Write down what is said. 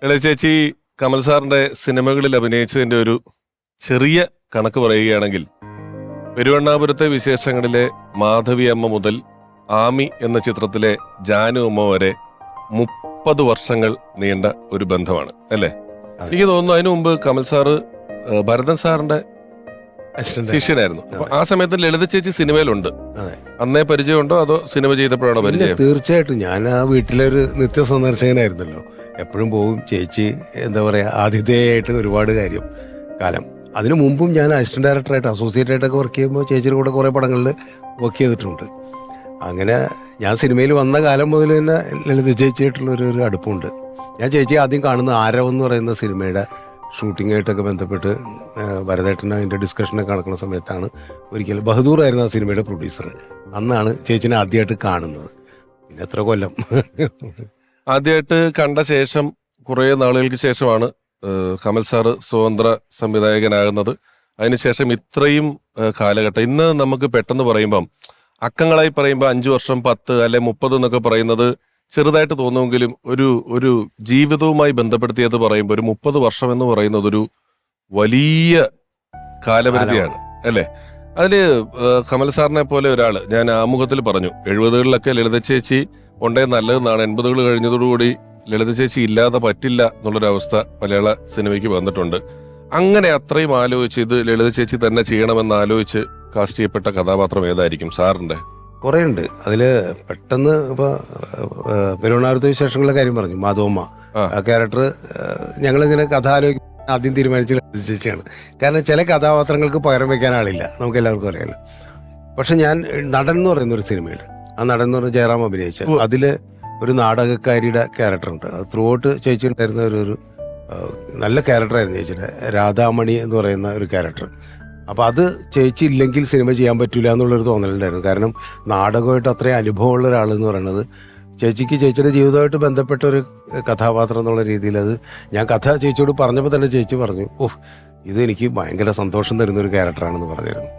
എളേ ചേച്ചി കമൽ സാറിന്റെ സിനിമകളിൽ അഭിനയിച്ചതിന്റെ ഒരു ചെറിയ കണക്ക് പറയുകയാണെങ്കിൽ പെരുവണ്ണാപുരത്തെ വിശേഷങ്ങളിലെ മാധവി അമ്മ മുതൽ ആമി എന്ന ചിത്രത്തിലെ ജാനു അമ്മ വരെ 30 വർഷങ്ങൾ നീണ്ട ഒരു ബന്ധമാണ് അല്ലേ? എനിക്ക് തോന്നുന്നു അതിനു മുമ്പ് കമൽ സാറ് ഭരതൻ സാറിന്റെ ശിഷ്യനായിരുന്നു. അപ്പൊ ആ സമയത്ത് ലളിത ചേച്ചി സിനിമയിലുണ്ട്. അന്നേ പരിചയമുണ്ടോ അതോ സിനിമ ചെയ്തപ്പോഴാണോ പരിചയം? തീർച്ചയായിട്ടും ഞാൻ ആ വീട്ടിലൊരു നിത്യ സന്ദർശകനായിരുന്നല്ലോ. എപ്പോഴും പോവും. ചേച്ചി എന്താ പറയാ ആതിഥേയായിട്ട് ഒരുപാട് കാലം. അതിനു മുമ്പും ഞാൻ അസിസ്റ്റന്റ് ഡയറക്ടറായിട്ട് അസോസിയേറ്റ് ആയിട്ടൊക്കെ വർക്ക് ചെയ്യുമ്പോൾ ചേച്ചിയുടെ കൂടെ കുറേ പടങ്ങളിൽ വർക്ക് ചെയ്തിട്ടുണ്ട്. അങ്ങനെ ഞാൻ സിനിമയിൽ വന്ന കാലം മുതൽ തന്നെ ലളിത ചേച്ചിയായിട്ടുള്ളൊരു അടുപ്പമുണ്ട്. ഞാൻ ചേച്ചി ആദ്യം കാണുന്ന ആരവ് എന്ന് പറയുന്ന സിനിമയുടെ ഷൂട്ടിങ്ങായിട്ടൊക്കെ ബന്ധപ്പെട്ട് ഭരതേട്ടന് അതിൻ്റെ ഡിസ്കഷനൊക്കെ നടക്കുന്ന സമയത്താണ്. ഒരിക്കലും ബഹദൂർ ആയിരുന്നു ആ സിനിമയുടെ പ്രൊഡ്യൂസർ. അന്നാണ് ചേച്ചിനെ ആദ്യമായിട്ട് കാണുന്നത്. പിന്നെ എത്ര കൊല്ലം ആദ്യമായിട്ട് കണ്ട ശേഷം കുറേ നാളുകൾക്ക് ശേഷമാണ് കമൽ സാറ് സ്വതന്ത്ര സംവിധായകനാകുന്നത്. അതിനുശേഷം ഇത്രയും കാലഘട്ടം ഇന്ന് നമുക്ക് പെട്ടെന്ന് പറയുമ്പം അക്കങ്ങളായി പറയുമ്പോൾ 5 വർഷം 10 അല്ലെ 30 എന്നൊക്കെ പറയുന്നത് ചെറുതായിട്ട് തോന്നുമെങ്കിലും ഒരു ജീവിതവുമായി ബന്ധപ്പെടുത്തിയത് പറയുമ്പോൾ ഒരു 30 വർഷം എന്ന് പറയുന്നത് ഒരു വലിയ കാലപരിധിയാണ് അല്ലേ? അതില് കമൽ സാറിനെ പോലെ ഒരാള് ഞാൻ ആമുഖത്തിൽ പറഞ്ഞു 70കളിലൊക്കെ ലളിത ചേച്ചി ഉണ്ടേ നല്ലതെന്നാണ്. 80കൾ കഴിഞ്ഞതോടുകൂടി ലളിത ചേച്ചി ഇല്ലാതെ പറ്റില്ല എന്നുള്ളൊരവസ്ഥ മലയാള സിനിമയ്ക്ക് വന്നിട്ടുണ്ട്. അങ്ങനെ അത്രയും ആലോചിച്ച് ഇത് ലളിത ചേച്ചി തന്നെ ചെയ്യണമെന്ന് ആലോചിച്ച് കാസ്റ്റ് ചെയ്യപ്പെട്ട കഥാപാത്രം ഏതായിരിക്കും സാറിന്റെ? കുറേ ഉണ്ട്. അതില് പെട്ടെന്ന് ഇപ്പൊ പെരുവണ്ണാപുരത്തെ വിശേഷങ്ങളുടെ കാര്യം പറഞ്ഞു. മാധവമ്മ ആ ക്യാരക്ടർ ഞങ്ങളിങ്ങനെ കഥ ആലോചിക്കും ആദ്യം തീരുമാനിച്ച ലളിത ചേച്ചിയാണ്. കാരണം ചില കഥാപാത്രങ്ങൾക്ക് പകരം വെക്കാൻ ആളില്ല, നമുക്ക് എല്ലാവർക്കും അറിയാലോ. പക്ഷെ ഞാൻ നടൻ എന്ന് പറയുന്ന ഒരു സിനിമയിൽ ആ നടൻ എന്ന് പറഞ്ഞ ജയറാം അഭിനയിച്ച അതില് ഒരു നാടകക്കാരിയുടെ ക്യാരക്ടറുണ്ട്. അത് ത്രൂ ഔട്ട് ചേച്ചി ഉണ്ടായിരുന്ന ഒരു നല്ല ക്യാരക്ടറായിരുന്നു ചേച്ചിയുടെ. രാധാമണി എന്ന് പറയുന്ന ഒരു ക്യാരക്ടർ. അപ്പോൾ അത് ചേച്ചി ഇല്ലെങ്കിൽ സിനിമ ചെയ്യാൻ പറ്റില്ല എന്നുള്ളൊരു തോന്നലുണ്ടായിരുന്നു. കാരണം നാടകമായിട്ട് അത്രയും അനുഭവമുള്ള ഒരാളെന്ന് പറയുന്നത് ചേച്ചിക്ക് ചേച്ചിയുടെ ജീവിതമായിട്ട് ബന്ധപ്പെട്ട ഒരു കഥാപാത്രം എന്നുള്ള രീതിയിൽ അത് ഞാൻ കഥ ചേച്ചിയോട് പറഞ്ഞപ്പോൾ തന്നെ ചേച്ചി പറഞ്ഞു, ഓഹ് ഇത് എനിക്ക് ഭയങ്കര സന്തോഷം തരുന്ന ഒരു ക്യാരക്ടറാണെന്ന് പറഞ്ഞിരുന്നു.